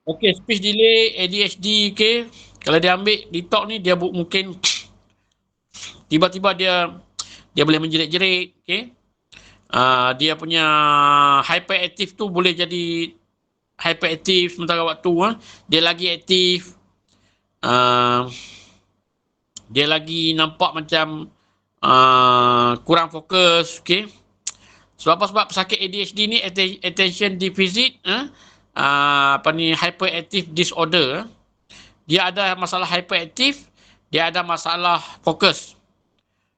Okey, speech delay, ADHD, okey. Kalau dia ambil detox ni, dia mungkin tiba-tiba dia boleh menjerit-jerit, okey. Dia punya hyperactive tu boleh jadi hyperaktif sementara waktu, dia lagi aktif, dia lagi nampak macam kurang fokus, okey. Sebab pesakit ADHD ni attention deficit hyperactive disorder. Dia ada masalah hyperaktif, dia ada masalah fokus.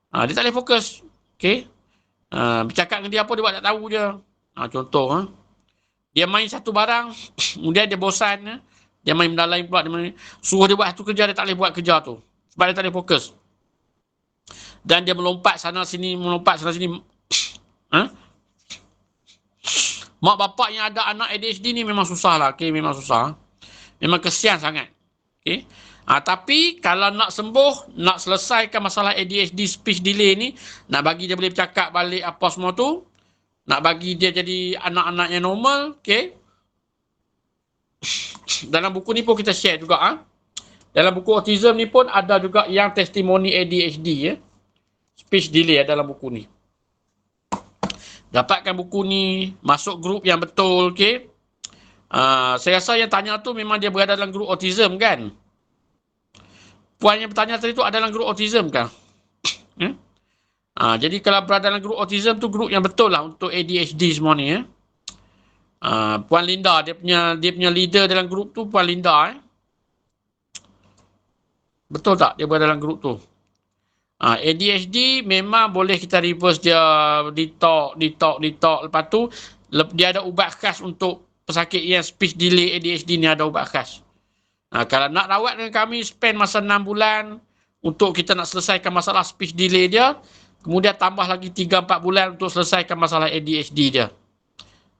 Dia tak boleh fokus, okey. Bercakap dengan dia apa dia buat tak tahu je. Contoh, dia main satu barang, kemudian dia bosan, dia main benda lain pula, suruh dia buat satu kerja, dia tak boleh buat kerja tu sebab dia tak boleh fokus. Dan dia melompat sana sini, Mak bapak yang ada anak ADHD ni memang susah lah, okay? Memang susah, memang kesian sangat, okay? Tapi kalau nak sembuh, nak selesaikan masalah ADHD speech delay ni, nak bagi dia boleh bercakap balik apa semua tu, nak bagi dia jadi anak-anak yang normal, okay? Dalam buku ni pun kita share juga, dalam buku autism ni pun ada juga yang testimoni ADHD, speech delay dalam buku ni. Dapatkan buku ni, masuk grup yang betul, okey. Saya rasa yang tanya tu memang dia berada dalam grup autism kan? Puan yang bertanya tadi tu ada dalam grup autism kan? Jadi kalau berada dalam grup autism tu grup yang betul lah untuk ADHD semua ni. Puan Linda, dia punya leader dalam grup tu Puan Linda. Betul tak dia berada dalam grup tu? ADHD memang boleh kita reverse dia, detox. Lepas tu dia ada ubat khas untuk pesakit yang speech delay ADHD ni, ada ubat khas. Kalau nak rawat dengan kami, spend masa 6 bulan untuk kita nak selesaikan masalah speech delay dia, kemudian tambah lagi 3-4 bulan untuk selesaikan masalah ADHD dia.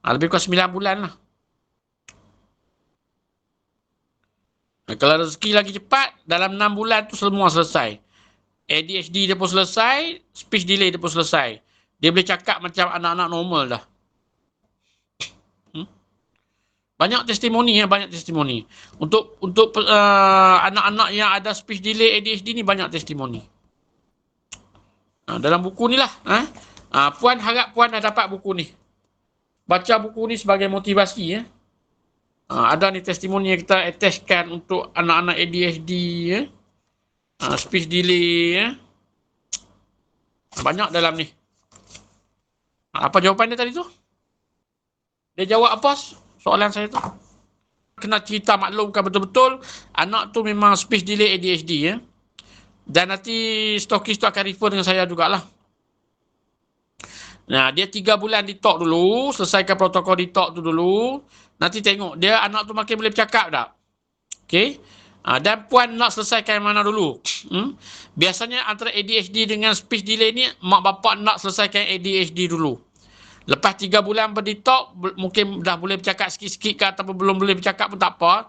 Lebih kurang 9 bulan lah. Kalau rezeki lagi cepat, dalam 6 bulan tu semua selesai. ADHD dia pun selesai, speech delay dia pun selesai. Dia boleh cakap macam anak-anak normal dah. Banyak testimoni, banyak testimoni. Untuk anak-anak yang ada speech delay ADHD ni banyak testimoni. Dalam buku ni lah. Puan harap puan dah dapat buku ni. Baca buku ni sebagai motivasi. Ada ni testimoni yang kita attachkan untuk anak-anak ADHD. Speech delay. Banyak dalam ni. Apa jawapan dia tadi tu? Dia jawab apa soalan saya tu? Kena cerita maklumkan betul-betul anak tu memang speech delay ADHD. Dan nanti stokis tu akan refer dengan saya jugalah. Dia 3 bulan detox dulu, selesaikan protokol detox tu dulu. Nanti tengok dia anak tu makin boleh bercakap tak. Okay. Dan puan nak selesaikan mana dulu? Biasanya antara ADHD dengan speech delay ni, mak bapak nak selesaikan ADHD dulu. Lepas 3 bulan berdetox, mungkin dah boleh bercakap sikit-sikit ke ataupun belum boleh bercakap pun tak apa.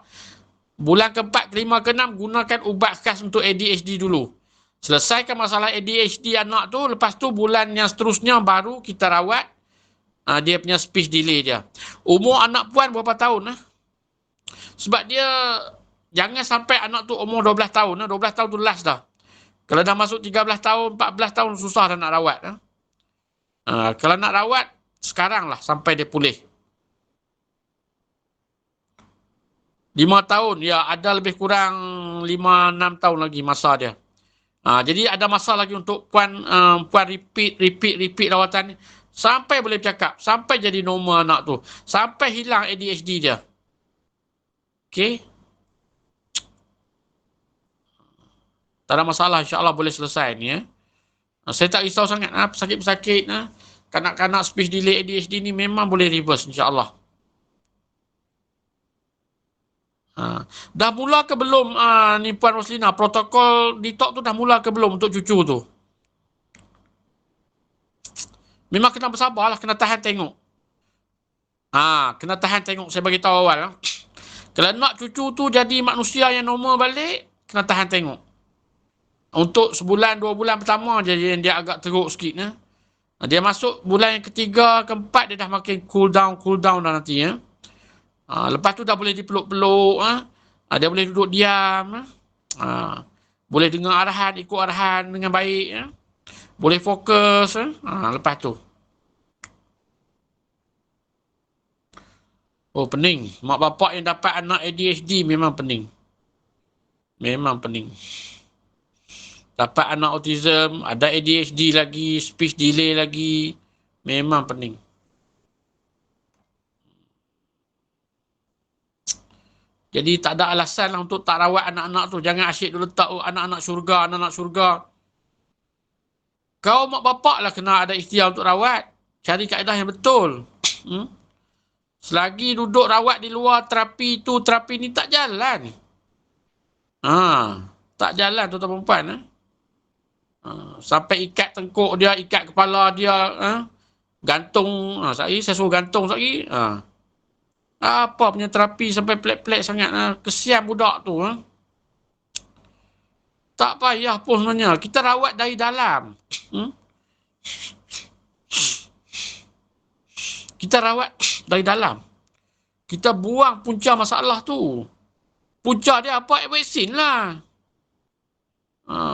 Bulan ke-4, ke-5, ke-6 gunakan ubat khas untuk ADHD dulu. Selesaikan masalah ADHD anak tu, lepas tu bulan yang seterusnya baru kita rawat dia punya speech delay dia. Umur anak puan berapa tahun? Sebab dia jangan sampai anak tu umur 12 tahun. 12 tahun tu last dah. Kalau dah masuk 13 tahun, 14 tahun susah dah nak rawat. Kalau nak rawat, sekarang lah sampai dia pulih. 5 tahun, ya ada lebih kurang 5-6 tahun lagi masa dia. Jadi ada masa lagi untuk puan repeat rawatan ni. Sampai boleh bercakap, sampai jadi normal anak tu. Sampai hilang ADHD dia. Okay. Tak ada masalah, insyaAllah boleh selesai ni. Saya tak risau sangat. Pesakit-pesakit, kanak-kanak speech delay ADHD ni memang boleh reverse, insyaAllah. Dah mula ke belum ni Puan Roslina? Protokol detox tu dah mula ke belum untuk cucu tu? Memang kena bersabarlah, kena tahan tengok. Kena tahan tengok, saya bagi tahu awal. Kalau nak cucu tu jadi manusia yang normal balik, kena tahan tengok. Untuk sebulan, 2 bulan pertama je dia agak teruk sikit. Dia masuk bulan yang ketiga, keempat, dia dah makin cool down dah nanti. Lepas tu dah boleh dipeluk-peluk. Dia boleh duduk diam. Boleh dengar arahan, ikut arahan dengan baik. Boleh fokus. Lepas tu. Oh, pening. Mak bapak yang dapat anak ADHD memang pening. Memang pening. Dapat anak autism, ada ADHD lagi, speech delay lagi. Memang pening. Jadi tak ada alasan lah untuk tak rawat anak-anak tu. Jangan asyik dulu letak anak-anak syurga, anak-anak syurga. Kau mak bapak lah kena ada ikhtiar untuk rawat. Cari kaedah yang betul. Selagi duduk rawat di luar terapi tu, terapi ni tak jalan. Tak jalan tuan-tuan perempuan. Sampai ikat tengkuk dia, ikat kepala dia. Gantung. Saya suruh gantung sekali. Apa punya terapi sampai pelik-pelik sangat. Kesian budak tu. Tak payah pun sebenarnya. Kita rawat dari dalam. Kita rawat dari dalam. Kita buang punca masalah tu. Punca dia apa? Vaksin lah.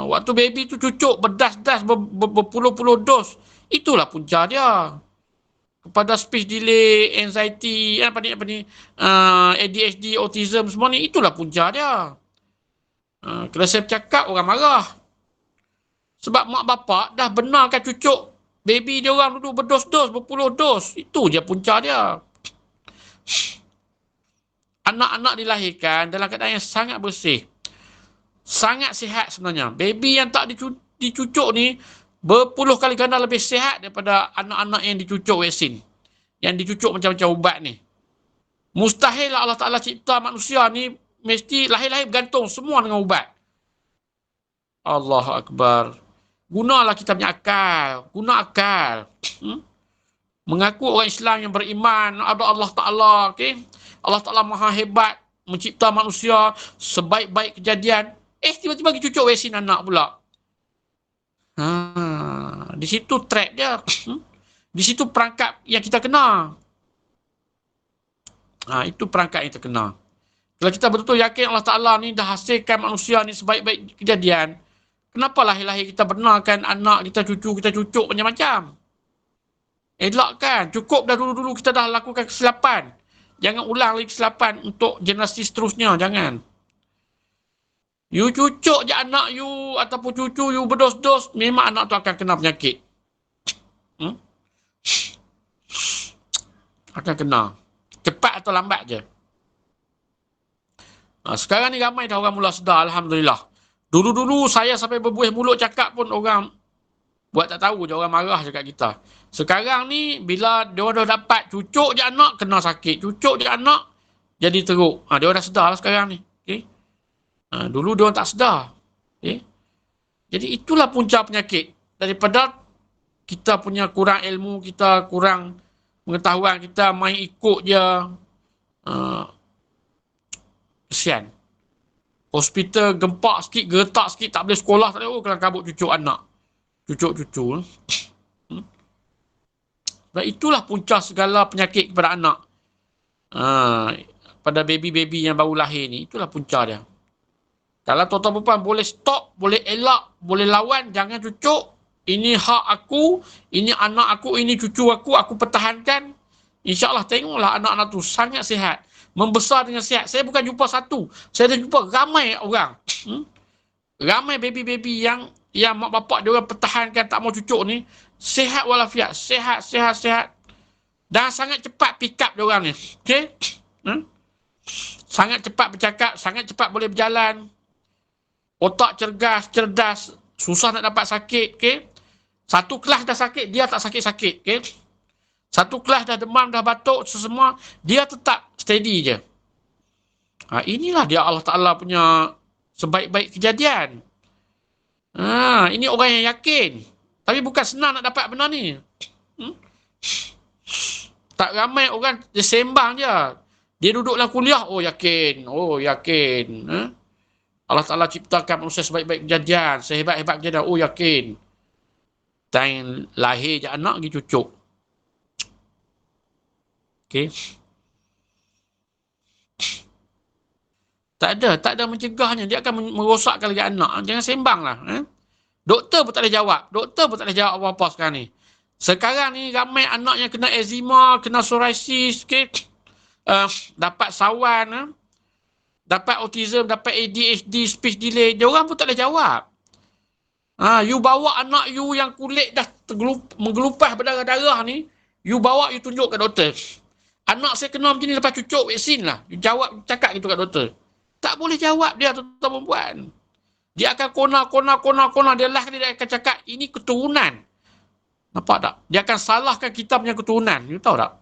Waktu baby tu cucuk berdas-das berpuluh-puluh dos. Itulah punca dia. Kepada speech delay, anxiety, ADHD, autism semua ni, itulah punca dia. Kalau saya bercakap, orang marah. Sebab mak bapak dah benarkan cucuk baby dia orang duduk berdos-dos, berpuluh dos. Itu je punca dia. Anak-anak dilahirkan dalam keadaan yang sangat bersih. Sangat sihat sebenarnya. Baby yang tak dicucuk ni berpuluh kali ganda lebih sihat daripada anak-anak yang dicucuk vaksin. Yang dicucuk macam-macam ubat ni. Mustahil lah Allah Ta'ala cipta manusia ni mesti lahir-lahir bergantung semua dengan ubat. Allahu Akbar. Gunalah kita punya akal. Guna akal. Mengaku orang Islam yang beriman ada Allah Ta'ala. Okay? Allah Ta'ala maha hebat mencipta manusia sebaik-baik kejadian. Tiba-tiba pergi cucuk vaksin anak pula. Di situ trap dia. Di situ perangkap yang kita kena. Itu perangkap yang kita kena. Kalau kita betul-betul yakin Allah Ta'ala ni dah hasilkan manusia ni sebaik-baik kejadian, kenapa lahir-lahir kita benarkan anak kita, cucu kita cucuk macam-macam? Elakkan. Cukup dah dulu-dulu kita dah lakukan kesilapan. Jangan ulang lagi kesilapan untuk generasi seterusnya. Jangan. You cucuk je anak you ataupun cucu you berdos-dos, memang anak tu akan kena penyakit. Akan kena. Cepat atau lambat je. Sekarang ni ramai dah orang mula sedar, Alhamdulillah. Dulu-dulu saya sampai berbuih mulut cakap pun orang buat tak tahu je, orang marah je kat kita. Sekarang ni bila dia dah dapat cucuk je anak kena sakit, cucuk je anak jadi teruk. Dia dah sedar lah sekarang ni. Okay? Dulu dia tak sedar. Okay? Jadi itulah punca penyakit. Daripada kita punya kurang ilmu, kita kurang pengetahuan, kita main ikut je. Kesian. Hospital gempak sikit, geretak sikit, tak boleh sekolah, tak boleh, kena kabut cucuk anak. Cucuk-cucuk. Dan itulah punca segala penyakit kepada anak. Pada baby-baby yang baru lahir ni, itulah punca dia. Kalau tuan-tuan perempuan boleh stop, boleh elak, boleh lawan, jangan cucuk. Ini hak aku, ini anak aku, ini cucu aku pertahankan. InsyaAllah tengoklah anak-anak tu sangat sihat. Membesar dengan sihat. Saya bukan jumpa satu. Saya dah jumpa ramai orang. Ramai baby-baby yang mak bapak dia orang pertahankan tak mau cucuk ni. Sihat walafiat. Sihat. Dan sangat cepat pick up dia orang ni. Okay? Sangat cepat bercakap. Sangat cepat boleh berjalan. Otak cerdas. Susah nak dapat sakit. Okay? Satu kelas dah sakit, dia tak sakit-sakit. Okay? Satu kelas dah demam, dah batuk, semua, dia tetap steady je. Inilah dia Allah Ta'ala punya sebaik-baik kejadian. Ini orang yang yakin. Tapi bukan senang nak dapat benda ni. Tak ramai orang, dia sembang je. Dia duduk dalam kuliah, yakin. Allah Ta'ala ciptakan manusia sebaik-baik kejadian, sehebat-hebat kejadian, yakin. Dan lahir je anak pergi cucuk. Okay. Tak ada mencegahnya. Dia akan merosakkan lagi anak. Jangan sembang lah. Doktor pun tak boleh jawab. Doktor pun tak boleh jawab apa-apa sekarang ni. Sekarang ni ramai anak yang kena eczema, kena psoriasis, okay? Dapat sawan, dapat autism, dapat ADHD, speech delay. Dia orang pun tak boleh jawab. You bawa anak you yang kulit dah menggelupah berdarah-darah ni, you bawa, you tunjuk kat doktor. Anak saya kena macam ni lepas cucuk vaksin lah. You jawab, cakap gitu kat doktor. Tak boleh jawab dia, tuan-tuan perempuan. Dia akan kona. Dia lah dia akan cakap, ini keturunan. Nampak tak? Dia akan salahkan kita punya keturunan. You tahu tak?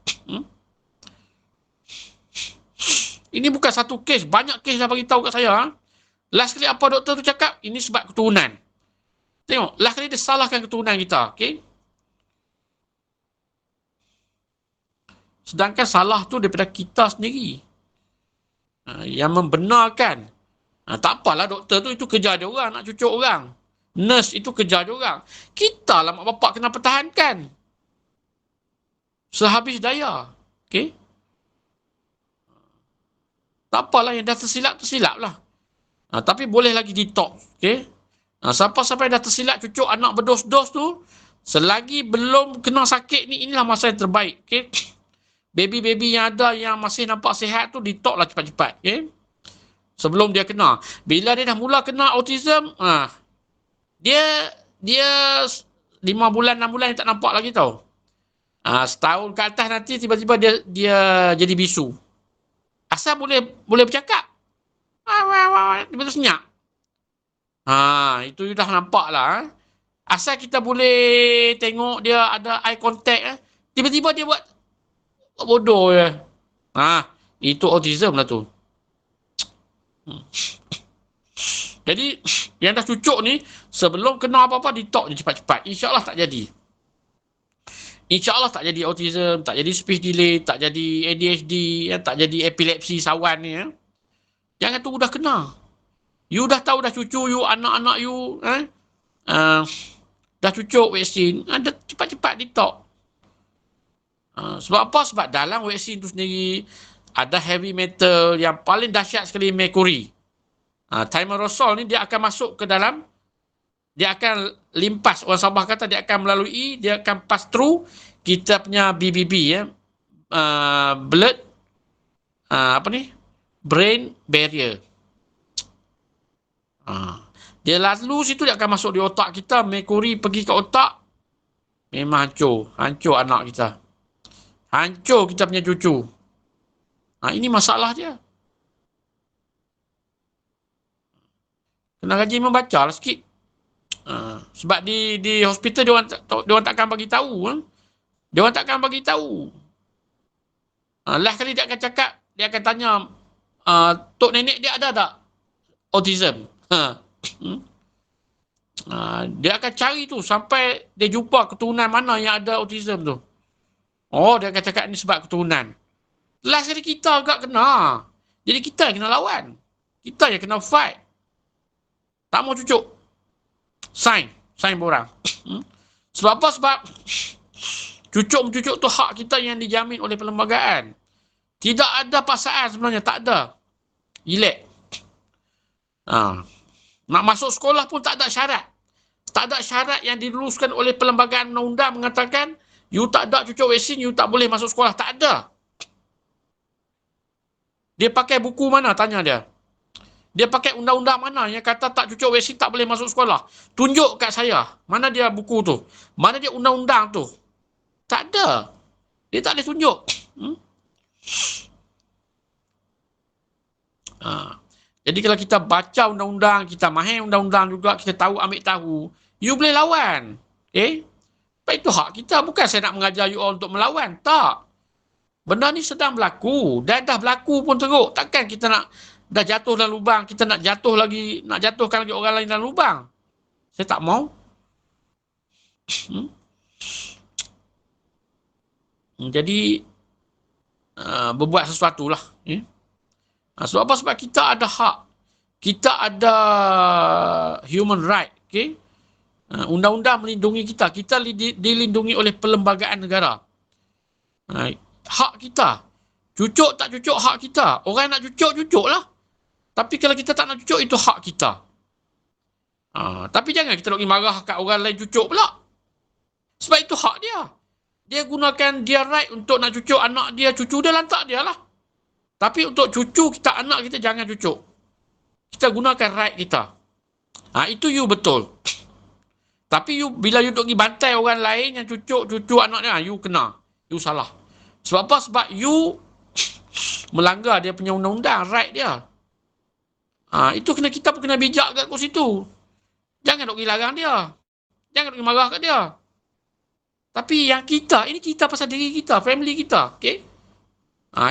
Ini bukan satu kes. Banyak kes dah beritahu kat saya. Last kali apa doktor tu cakap? Ini sebab keturunan. Tengok. Last kali dia salahkan keturunan kita. Okay? Sedangkan salah tu daripada kita sendiri. Yang membenarkan. Tak apalah doktor tu, itu kerja dia orang nak cucuk orang. Nurse itu kerja dia orang. Kita lah mak bapak kena pertahankan. Sehabis daya. Okay? Tak apalah yang dah tersilap lah. Tapi boleh lagi detox. Okay? Sampai dah tersilap cucuk anak berdos-dos tu, selagi belum kena sakit ni, inilah masa yang terbaik. Okay? Baby-baby yang ada yang masih nampak sihat tu, detox lah cepat-cepat. Okay? Sebelum dia kena. Bila dia dah mula kena autism, dia 5 bulan, 6 bulan dia tak nampak lagi tau. Setahun ke atas nanti tiba-tiba dia jadi bisu. Asal boleh bercakap. Tiba-tiba senyap. Itu dah nampak lah. Asal kita boleh tengok dia ada eye contact. Tiba-tiba dia buat bodoh je. Itu autism lah tu. Jadi, yang dah cucuk ni, sebelum kena apa-apa, detox je cepat-cepat. InsyaAllah tak jadi. InsyaAllah tak jadi autism, tak jadi speech delay, tak jadi ADHD, tak jadi epilepsi sawan ni. Jangan tunggu dah kena. You dah tahu dah cucu you, anak-anak you, dah cucuk vaksin, cepat-cepat detox. Sebab apa? Sebab dalam vaksin tu sendiri, ada heavy metal yang paling dahsyat sekali, merkuri. Thimerosal ni dia akan masuk ke dalam, dia akan limpas, orang Sabah kata dia akan melalui, dia akan pass through kita punya BBB, blood, brain barrier. Dia lalu situ, dia akan masuk di otak kita, merkuri pergi ke otak, memang hancur anak kita. Hancur kita punya cucu. Ini masalah dia. Kena rajin membaca lah sikit. Sebab di hospital dia orang takkan bagi tahu. Dia orang takkan bagi tahu. Last kali dia akan cakap, dia akan tanya, tok nenek dia ada tak autism? Dia akan cari tu sampai dia jumpa keturunan mana yang ada autism tu. Dia akan cakap ni sebab keturunan. Last kali kita agak kena. Jadi kita yang kena lawan. Kita yang kena fight. Tak mau cucuk. Sign borang. Sebab apa? Sebab cucuk-mencucuk tu hak kita yang dijamin oleh perlembagaan. Tidak ada paksaan sebenarnya. Tak ada. Relax. Nak masuk sekolah pun tak ada syarat. Tak ada syarat yang diluluskan oleh perlembagaan undang-undang mengatakan you tak ada cucuk vaksin, you tak boleh masuk sekolah. Tak ada. Dia pakai buku mana? Tanya dia. Dia pakai undang-undang mana yang kata tak cucuk vaksin tak boleh masuk sekolah? Tunjuk kat saya. Mana dia buku tu? Mana dia undang-undang tu? Tak ada. Dia tak boleh tunjuk. Jadi kalau kita baca undang-undang, kita mahir undang-undang juga, kita tahu, ambil tahu, you boleh lawan. Okay? Itu hak kita. Bukan saya nak mengajar you all untuk melawan. Tak. Benda ni sedang berlaku. Dan dah berlaku pun teruk. Takkan kita nak dah jatuh dalam lubang, kita nak jatuhkan lagi orang lain dalam lubang. Saya tak mau. Jadi berbuat sesuatu lah. Sebab apa? Sebab kita ada hak. Kita ada human right. Okay? Undang-undang melindungi kita. Kita dilindungi oleh perlembagaan negara. Hak kita. Cucuk tak cucuk hak kita. Orang nak cucuk lah. Tapi kalau kita tak nak cucuk, itu hak kita. Tapi jangan kita nak pergi marah kat orang lain cucuk pula. Sebab itu hak dia. Dia gunakan dia right untuk nak cucuk anak dia, cucu dia lantak dia lah. Tapi untuk cucu kita, anak kita, jangan cucuk. Kita gunakan right kita. Itu you betul. Tapi you, bila you duk pergi bantai orang lain yang cucu anak dia, you kena. You salah. Sebab apa? Sebab you melanggar dia punya undang-undang, right dia. Itu kena, kita pun kena bijak kat situ. Jangan duk pergi larang dia. Jangan duk pergi marah kat dia. Tapi yang kita, ini kita pasal diri kita, family kita. Okay?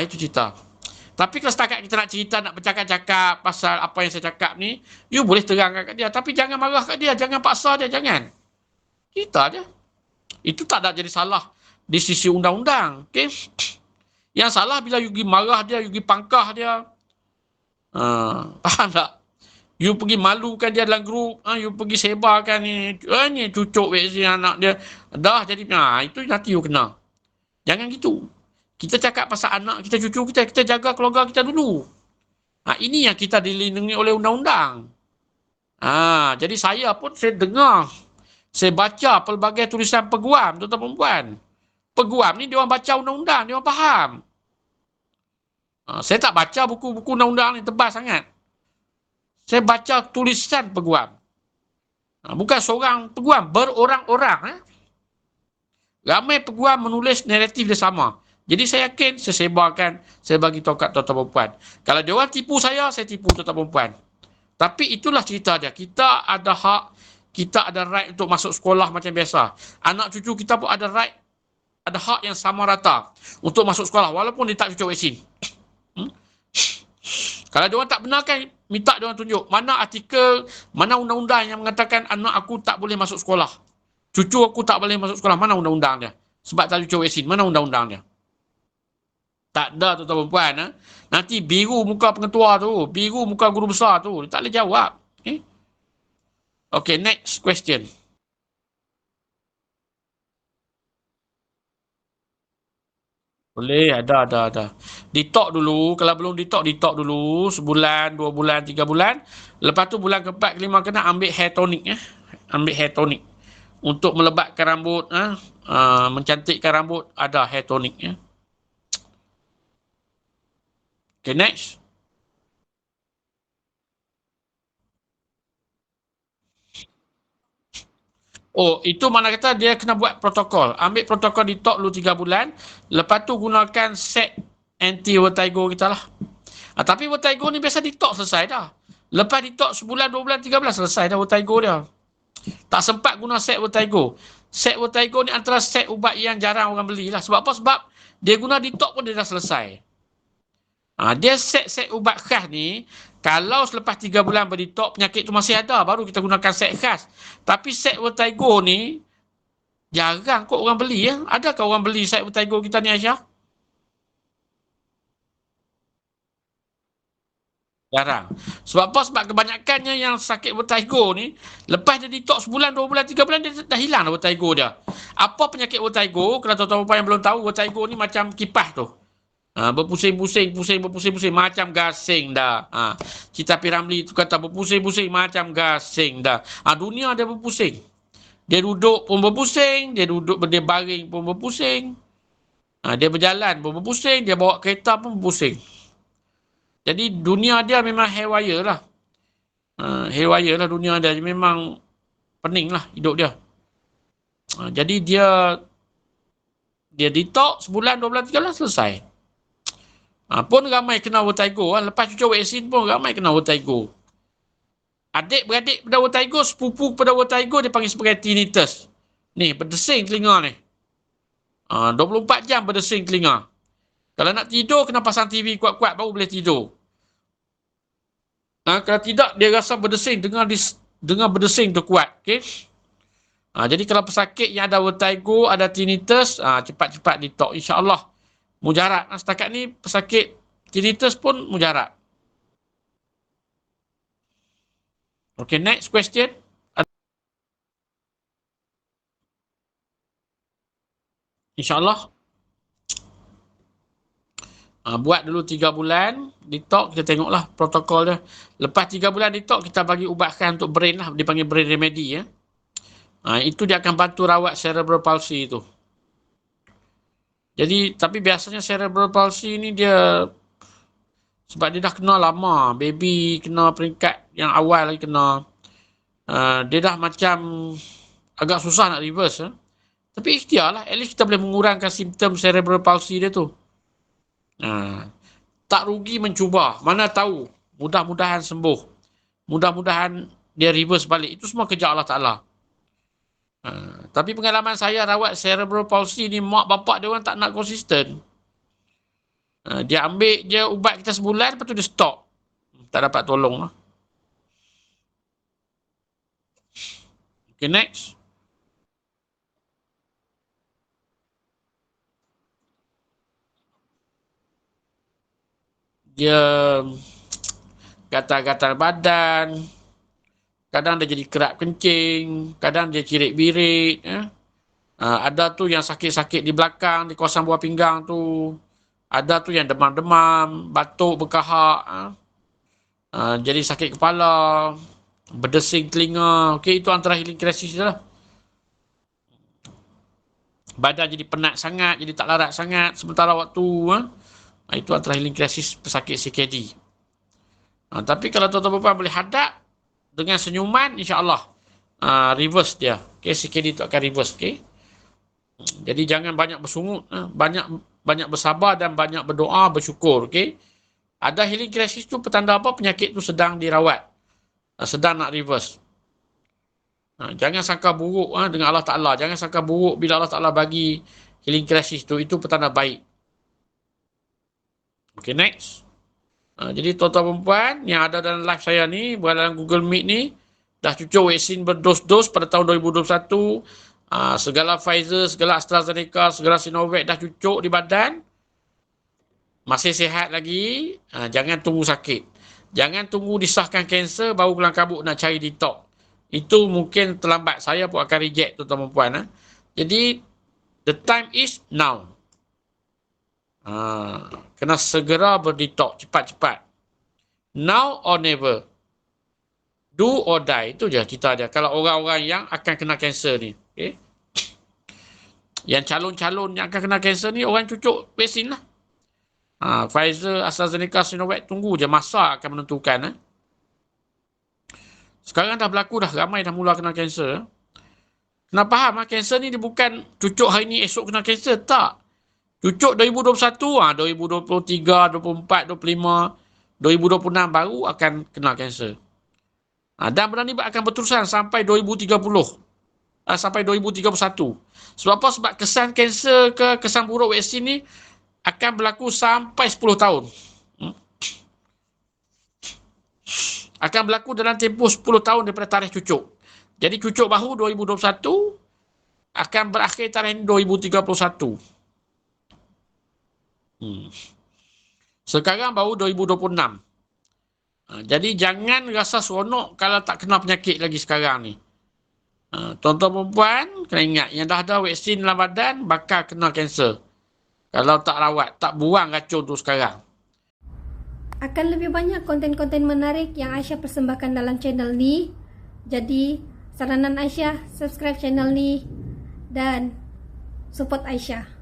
Itu cerita. Tapi kalau setakat kita nak cerita, nak bercakap-cakap pasal apa yang saya cakap ni, you boleh terangkan kat dia. Tapi jangan marah kat dia, jangan paksa dia, jangan. Kita je. Itu tak ada jadi salah di sisi undang-undang. Okay? Yang salah bila you pergi marah dia, you pergi pangkah dia. Faham tak? You pergi malukan dia dalam grup, you pergi sebarkan ni, ni cucuk vaksin anak dia. Dah jadi, itu nanti you kena. Jangan gitu. Kita cakap pasal anak kita, cucu kita, kita jaga keluarga kita dulu. Ini yang kita dilindungi oleh undang-undang. Jadi saya pun, saya dengar, saya baca pelbagai tulisan peguam, tuan-tuan perempuan. Peguam ni dia orang baca undang-undang, dia orang faham. Saya tak baca buku-buku undang-undang ni, tebal sangat. Saya baca tulisan peguam. Bukan seorang peguam, berorang-orang. Ramai peguam menulis naratif dia sama. Jadi saya yakin, saya sebarkan, saya bagi tahu kat tuan-tuan perempuan. Kalau dia orang tipu saya tipu tuan-tuan perempuan. Tapi itulah cerita dia. Kita ada hak, kita ada right untuk masuk sekolah macam biasa. Anak cucu kita pun ada right, ada hak yang sama rata untuk masuk sekolah walaupun dia tak cucuk vaksin. Kalau dia orang tak benarkan, minta dia orang tunjuk mana artikel, mana undang-undang yang mengatakan anak aku tak boleh masuk sekolah. Cucu aku tak boleh masuk sekolah. Mana undang-undang dia? Sebab tak cucuk vaksin. Mana undang-undang dia? Tak ada, tuan-tuan perempuan. Nanti biru muka pengetua tu, biru muka guru besar tu. Dia tak boleh jawab. Okay, next question. Boleh, ada. Ditok dulu. Kalau belum ditok dulu. Sebulan, 2 bulan, 3 bulan. Lepas tu bulan keempat, kelima kena ambil hair tonic. Ambil hair tonic. Untuk melebatkan rambut, mencantikkan rambut, ada hair tonic. Okay, next. Itu mana kata dia kena buat protokol. Ambil protokol ditok dulu 3 bulan. Lepas tu gunakan set anti-vertigo kita lah. Tapi vertigo ni biasa ditok selesai dah. Lepas ditok sebulan, 2 bulan, 3 bulan selesai dah vertigo dia. Tak sempat guna set vertigo. Set vertigo ni antara set ubat yang jarang orang beli lah. Sebab apa? Sebab dia guna ditok pun dia dah selesai. Dia set ubat khas ni, kalau selepas 3 bulan berditok, penyakit tu masih ada, baru kita gunakan set khas. Tapi set vertigo ni, jarang kot orang beli. Adakah orang beli set vertigo kita ni, Aisyah? Jarang. Sebab apa? Sebab kebanyakannya yang sakit vertigo ni, lepas dia ditok sebulan, 2 bulan, 3 bulan, dia dah hilang vertigo dia. Apa penyakit vertigo? Kalau tuan-tuan yang belum tahu, vertigo ni macam kipas tu. Berpusing-pusing macam gasing dah. Kita Piramli tu kata berpusing-pusing macam gasing dah. Dunia dia berpusing. Dia duduk pun berpusing, dia baring pun berpusing. Dia berjalan pun berpusing, dia bawa kereta pun berpusing. Jadi dunia dia memang haywire lah. Haywire lah dunia dia. Memang pening lah hidup dia. Jadi dia ditok sebulan, 2 bulan, 3 bulan selesai. Pun ramai kena vertigo. Lepas cucuk vaksin pun ramai kena vertigo. Adik-beradik pada vertigo, sepupu pada vertigo, dia panggil sebagai tinnitus. Ni, berdesing telinga ni. 24 jam berdesing telinga. Kalau nak tidur, kena pasang TV kuat-kuat baru boleh tidur. Kalau tidak, dia rasa berdesing, dengar berdesing tu kuat. Okay? Jadi kalau pesakit yang ada vertigo, ada tinnitus, cepat-cepat ditok. InsyaAllah. Mujarab. Setakat ni pesakit tinnitus pun mujarab. Okay, next question. InsyaAllah. Buat dulu 3 bulan detox, kita tengoklah protokol dia. Lepas 3 bulan detox, kita bagi ubatkan untuk brain lah, dipanggil brain remedy ya. Itu dia akan bantu rawat cerebral palsy itu. Jadi, tapi biasanya cerebral palsy ni dia, sebab dia dah kena lama, baby kena peringkat yang awal lagi kena, dia dah macam agak susah nak reverse. Tapi ikhtiar lah, at least kita boleh mengurangkan simptom cerebral palsy dia tu. Tak rugi mencuba, mana tahu, mudah-mudahan sembuh, mudah-mudahan dia reverse balik. Itu semua kerja Allah Ta'ala. Tapi pengalaman saya rawat cerebral palsy ni, mak bapak dia orang tak nak konsisten. Dia ambil je ubat kita sebulan, lepas tu dia stop. Tak dapat tolong lah. Okay, next. Dia gatal-gatal badan, kadang dia jadi kerap kencing, kadang dia cirit-birit. Ada tu yang sakit-sakit di belakang, di kawasan buah pinggang tu. Ada tu yang demam-demam, batuk, berkahak. Jadi sakit kepala, berdesing telinga. Okey, itu antara healing crisis lah. Badan jadi penat sangat, jadi tak larat sangat sementara waktu. Itu antara healing crisis pesakit CKD. Tapi kalau tuan-tuan perempuan boleh hadap dengan senyuman, insya-Allah reverse dia. Okey, CKD itu akan reverse. Okey. Jadi jangan banyak bersungut, banyak bersabar dan banyak berdoa, bersyukur. Okey. Ada healing crisis tu petanda apa? Penyakit tu sedang dirawat, sedang nak reverse. Jangan sangka buruk dengan Allah Ta'ala. Jangan sangka buruk bila Allah Ta'ala bagi healing crisis tu. Itu petanda baik. Okay, next. Jadi tuan-tuan perempuan yang ada dalam live saya ni, dalam Google Meet ni, dah cucuk vaksin berdos-dos pada tahun 2021. Segala Pfizer, segala AstraZeneca, segala Sinovac dah cucuk di badan. Masih sihat lagi. Jangan tunggu sakit. Jangan tunggu disahkan kanser baru kelang kabut nak cari detox. Itu mungkin terlambat. Saya pun akan reject tuan-tuan perempuan. Jadi, the time is now. Kena segera berdetox cepat-cepat. Now or never. Do or die. Itu je cerita dia. Kalau orang-orang yang akan kena kanser ni. Okay? Yang calon-calon yang akan kena kanser ni, orang cucuk vaksin lah. Pfizer, AstraZeneca, Sinovac, tunggu je. Masa akan menentukan. Sekarang dah berlaku dah. Ramai dah mula kena kanser. Kena faham, kanser ni dia bukan cucuk hari ni, esok kena kanser. Tak. Cucuk 2021, 2023, 24, 25, 2026 baru akan kena kanser. Dan benda ni akan berterusan sampai 2030. Sampai 2031. Sebab apa? Sebab kesan kanser ke kesan buruk vaksin ni akan berlaku sampai 10 tahun. Akan berlaku dalam tempoh 10 tahun daripada tarikh cucuk. Jadi cucuk baru 2021 akan berakhir tarikh 2031. Sekarang baru 2026. Jadi jangan rasa seronok kalau tak kena penyakit lagi sekarang ni. Tuan-tuan perempuan kena ingat, yang dah ada vaksin dalam badan bakal kena kanser. Kalau tak rawat, tak buang racun tu sekarang. Akan lebih banyak konten-konten menarik yang Aisyah persembahkan dalam channel ni. Jadi saranan Aisyah, subscribe channel ni dan support Aisyah.